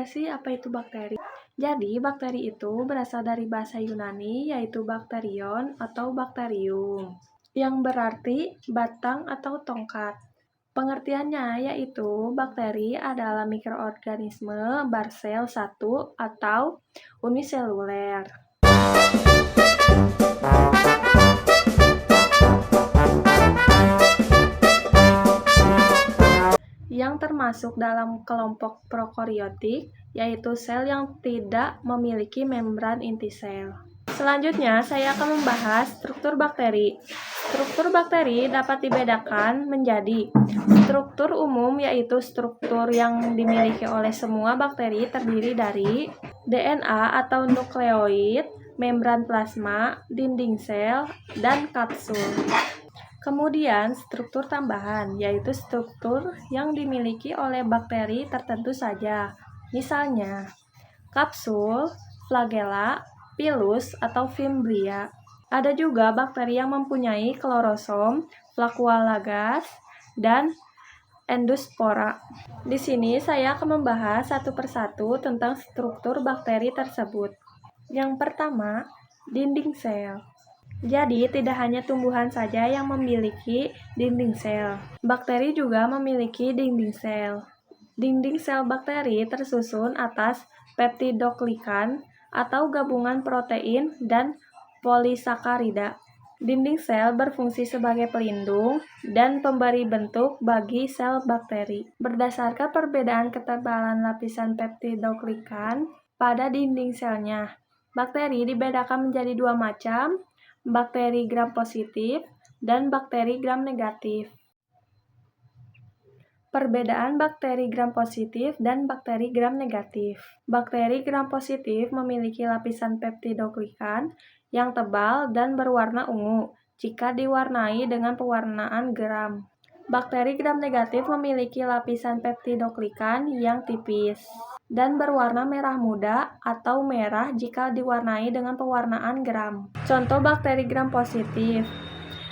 sih apa itu bakteri? Jadi, bakteri itu berasal dari bahasa Yunani yaitu bakterion atau bakterium, yang berarti batang atau tongkat. Pengertiannya yaitu bakteri adalah mikroorganisme bersel satu atau uniseluler yang termasuk dalam kelompok prokariotik, yaitu sel yang tidak memiliki membran inti sel. Selanjutnya, saya akan membahas struktur bakteri. Struktur bakteri dapat dibedakan menjadi struktur umum, yaitu struktur yang dimiliki oleh semua bakteri terdiri dari DNA atau nukleoid, membran plasma, dinding sel, dan kapsul. Kemudian, struktur tambahan, yaitu struktur yang dimiliki oleh bakteri tertentu saja. Misalnya, kapsul, flagela, pilus, atau fimbria. Ada juga bakteri yang mempunyai klorosom, vakuola gas, dan endospora. Di sini saya akan membahas satu persatu tentang struktur bakteri tersebut. Yang pertama, dinding sel. Jadi, tidak hanya tumbuhan saja yang memiliki dinding sel. Bakteri juga memiliki dinding sel. Dinding sel bakteri tersusun atas peptidoglikan atau gabungan protein dan polisakarida. Dinding sel berfungsi sebagai pelindung dan pemberi bentuk bagi sel bakteri. Berdasarkan perbedaan ketebalan lapisan peptidoglikan pada dinding selnya, bakteri dibedakan menjadi dua macam, bakteri gram positif dan bakteri gram negatif. Perbedaan bakteri gram positif dan bakteri gram negatif. Bakteri gram positif memiliki lapisan peptidoglikan yang tebal dan berwarna ungu jika diwarnai dengan pewarnaan gram. Bakteri gram negatif memiliki lapisan peptidoglikan yang tipis dan berwarna merah muda atau merah jika diwarnai dengan pewarnaan gram. Contoh bakteri gram positif: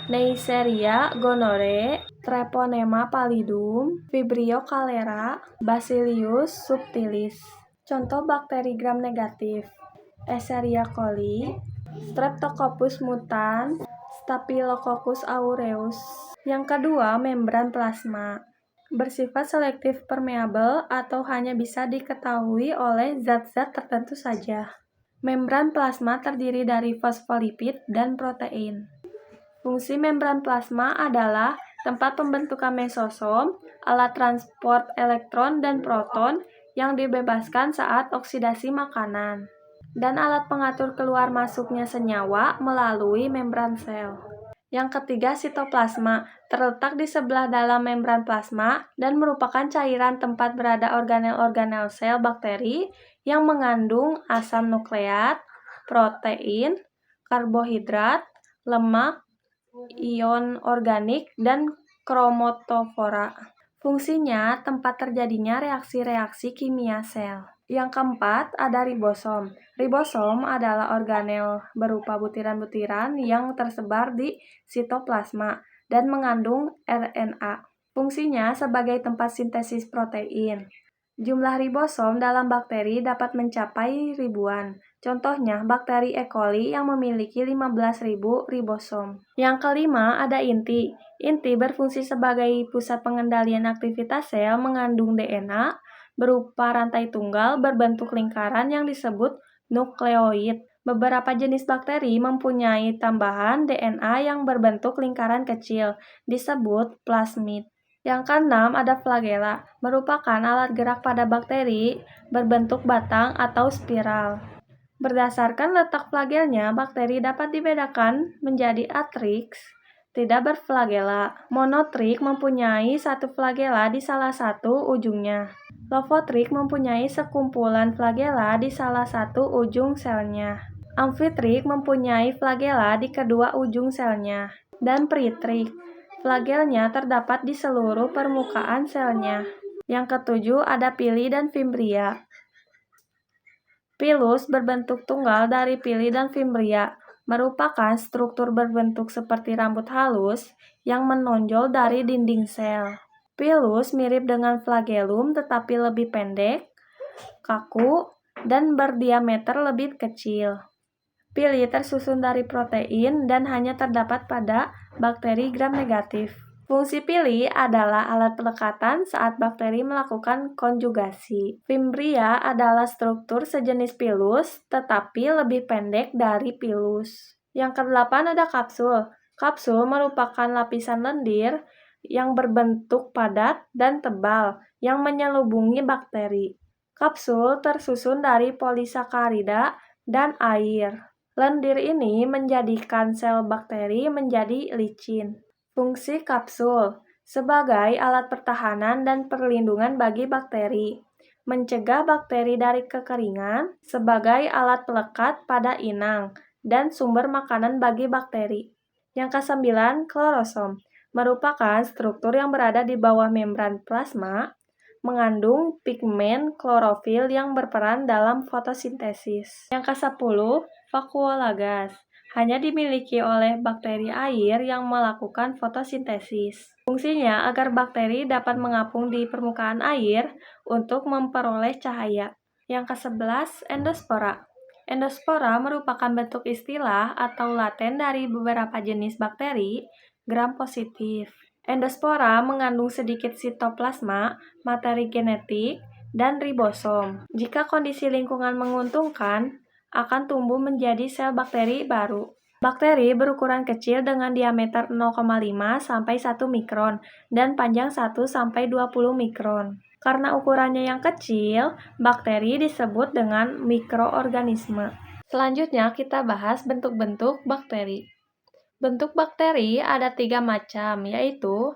Neisseria gonorrhoeae, Treponema pallidum, Vibrio cholera, Bacillus subtilis. Contoh bakteri gram negatif: Escherichia coli, Streptococcus mutans, Staphylococcus aureus. Yang kedua, membran plasma. Bersifat selektif permeabel atau hanya bisa diketahui oleh zat-zat tertentu saja. Membran plasma terdiri dari fosfolipid dan protein. Fungsi membran plasma adalah tempat pembentukan mesosom, alat transport elektron dan proton yang dibebaskan saat oksidasi makanan, dan alat pengatur keluar masuknya senyawa melalui membran sel. Yang ketiga, sitoplasma, terletak di sebelah dalam membran plasma dan merupakan cairan tempat berada organel-organel sel bakteri yang mengandung asam nukleat, protein, karbohidrat, lemak, ion organik, dan kromatofora. Fungsinya tempat terjadinya reaksi-reaksi kimia sel. Yang keempat, ada ribosom. Ribosom adalah organel berupa butiran-butiran yang tersebar di sitoplasma dan mengandung RNA. Fungsinya sebagai tempat sintesis protein. Jumlah ribosom dalam bakteri dapat mencapai ribuan. Contohnya, bakteri E. coli yang memiliki 15.000 ribosom. Yang kelima, ada inti. Inti berfungsi sebagai pusat pengendalian aktivitas sel, mengandung DNA, berupa rantai tunggal berbentuk lingkaran yang disebut nukleoid. Beberapa jenis bakteri mempunyai tambahan DNA yang berbentuk lingkaran kecil, disebut plasmid. Yang keenam, ada flagela, merupakan alat gerak pada bakteri berbentuk batang atau spiral. Berdasarkan letak flagelnya, bakteri dapat dibedakan menjadi atrix, tidak berflagela. Monotrik mempunyai satu flagela di salah satu ujungnya. Lophotric mempunyai sekumpulan flagela di salah satu ujung selnya. Amphitrik mempunyai flagela di kedua ujung selnya. Dan pritrik, flagelnya terdapat di seluruh permukaan selnya. Yang ketujuh, ada pili dan fimbria. Pilus berbentuk tunggal dari pili dan fimbria, merupakan struktur berbentuk seperti rambut halus yang menonjol dari dinding sel. Pilus mirip dengan flagellum tetapi lebih pendek. kaku, dan berdiameter lebih kecil. Pili tersusun dari protein dan hanya terdapat pada bakteri gram-negatif. Fungsi pili adalah alat pelekatan saat bakteri melakukan konjugasi. Fimbria adalah struktur sejenis pilus, tetapi lebih pendek dari pilus. Yang kedelapan ada kapsul. Kapsul merupakan lapisan lendir yang berbentuk padat dan tebal yang menyelubungi bakteri. Kapsul tersusun dari polisakarida dan air. Lendir ini menjadikan sel bakteri menjadi licin. Fungsi kapsul sebagai alat pertahanan dan perlindungan bagi bakteri. Mencegah bakteri dari kekeringan sebagai alat pelekat pada inang dan sumber makanan bagi bakteri. Yang kesembilan, klorosom merupakan struktur yang berada di bawah membran plasma, mengandung pigmen klorofil yang berperan dalam fotosintesis. Yang ke-10, vakuolagas hanya dimiliki oleh bakteri air yang melakukan fotosintesis. Fungsinya agar bakteri dapat mengapung di permukaan air untuk memperoleh cahaya. Yang ke-11, endospora. Endospora merupakan bentuk istilah atau laten dari beberapa jenis bakteri gram-positif. Endospora mengandung sedikit sitoplasma, materi genetik, dan ribosom. Jika kondisi lingkungan menguntungkan, akan tumbuh menjadi sel bakteri baru. Bakteri berukuran kecil dengan diameter 0,5 sampai 1 mikron dan panjang 1 sampai 20 mikron. Karena ukurannya yang kecil, bakteri disebut dengan mikroorganisme. Selanjutnya kita bahas bentuk-bentuk bakteri. Bentuk bakteri ada 3 macam, yaitu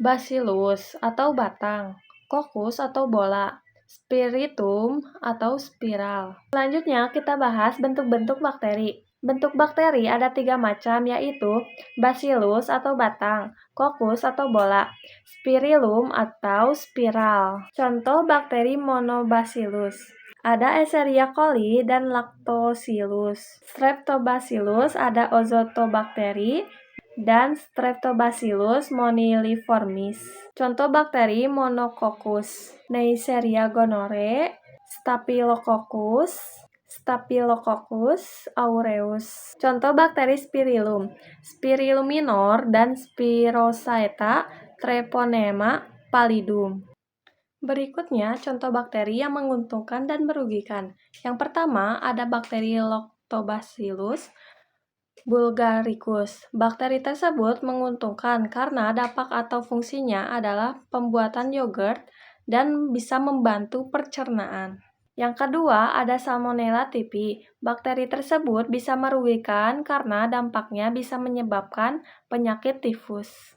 bacillus atau batang, coccus atau bola, spiritum atau spiral. Selanjutnya kita bahas bentuk-bentuk bakteri. Bentuk bakteri ada 3 macam, yaitu bacillus atau batang, coccus atau bola, spirillum atau spiral. Contoh bakteri monobacillus. Ada Escherichia coli dan Lactobacillus. Streptobacillus ada Ozotobakteri dan Streptobacillus moniliformis. Contoh bakteri monococcus, Neisseria gonorrhoeae, Staphylococcus aureus. Contoh bakteri spirillum, Spirillum minor dan Spirochaeta treponema pallidum. Berikutnya contoh bakteri yang menguntungkan dan merugikan. Yang pertama ada bakteri Lactobacillus bulgaricus. Bakteri tersebut menguntungkan karena dampak atau fungsinya adalah pembuatan yogurt dan bisa membantu pencernaan. Yang kedua ada Salmonella typhi. Bakteri tersebut bisa merugikan karena dampaknya bisa menyebabkan penyakit tifus.